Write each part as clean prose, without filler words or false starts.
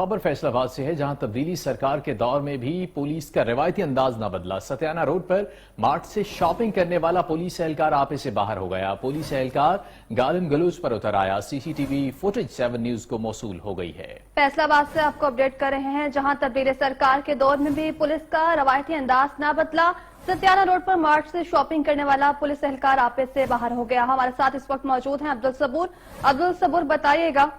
खबर फैसलाबाद से है, जहां तब्दीली सरकार के दौर में भी पुलिस का रिवायती अंदाज न बदला। सत्याना रोड पर मार्ट से शॉपिंग करने वाला पुलिस एहलकार आपे से बाहर हो गया। पुलिस एहलकार गालिम गलूज पर उतर आया। सीसीटीवी फुटेज 7 न्यूज को मौसूल हो गई है। फैसलाबाद से आपको अपडेट कर रहे हैं, जहां तब्दीली सरकार के दौर में भी पुलिस का रवायती अंदाज न बदला। सत्याना रोड पर मार्ट से शॉपिंग करने वाला पुलिस एहलकार आपे से बाहर हो गया। हमारे साथ इस वक्त मौजूद हैं अब्दुल सबूर, बताइएगा।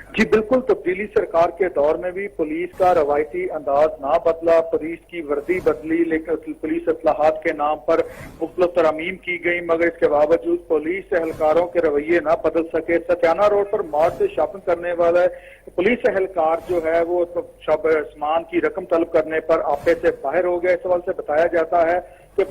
जी बिल्कुल, तब्दीली सरकार के दौर में भी पुलिस का रवायती अंदाज ना बदला। पुलिस की वर्दी बदली, लेकिन पुलिस इस्लाहात के नाम पर मुख्तलिफ तरमीम की गई, मगर इसके बावजूद पुलिस एहलकारों के रवैये ना बदल सके। सत्याना रोड पर मार्ट से शॉपिंग करने वाला पुलिस एहलकार जो है वो सामान की रकम तलब करने पर आपे से बाहर हो गया। इस सवाल से बताया जाता है कि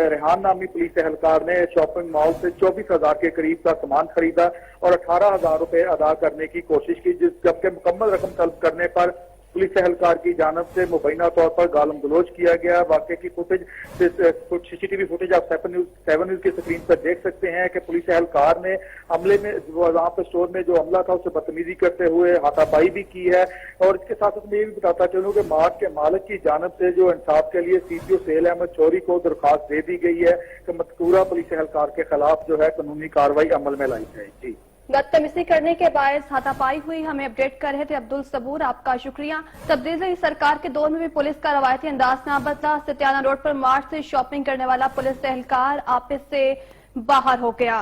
रेहान नामी पुलिस एहलकार ने शॉपिंग मॉल से 24,000 के करीब का सामान खरीदा और 18,000 रुपए अदा करने की कोशिश की, जबकि मुकम्मल रकम तलब करने पर पुलिस एहलकार की जानब से मुबैना तौर पर गालम गलोच किया गया। वाकई की फुटेज सीसीटीवी फुटेज आप 7 न्यूज की स्क्रीन पर देख सकते हैं कि पुलिस एहलकार ने हमले में वहां पर स्टोर में जो हमला था उससे बदतमीजी करते हुए हाथापाई भी की है। और इसके साथ साथ मैं ये भी बताता चलूं कि मार्ट के मालिक की जानब से जो इंसाफ के लिए सीपीओ सेल अहमद चौरी को दरखास्त दे दी गई है कि मज़कूरा पुलिस एहलकार के खिलाफ जो है कानूनी कार्रवाई अमल में लाई जाए। जी, बदतमीजी करने के बायस हाथापाई हुई, हमें अपडेट कर रहे थे अब्दुल सबूर, आपका शुक्रिया। तब्दीली सरकार के दौर में भी पुलिस का रवायती अंदाज ना बदला। सत्याना रोड पर मार्च से शॉपिंग करने वाला पुलिस एहलकार आपस से बाहर हो गया।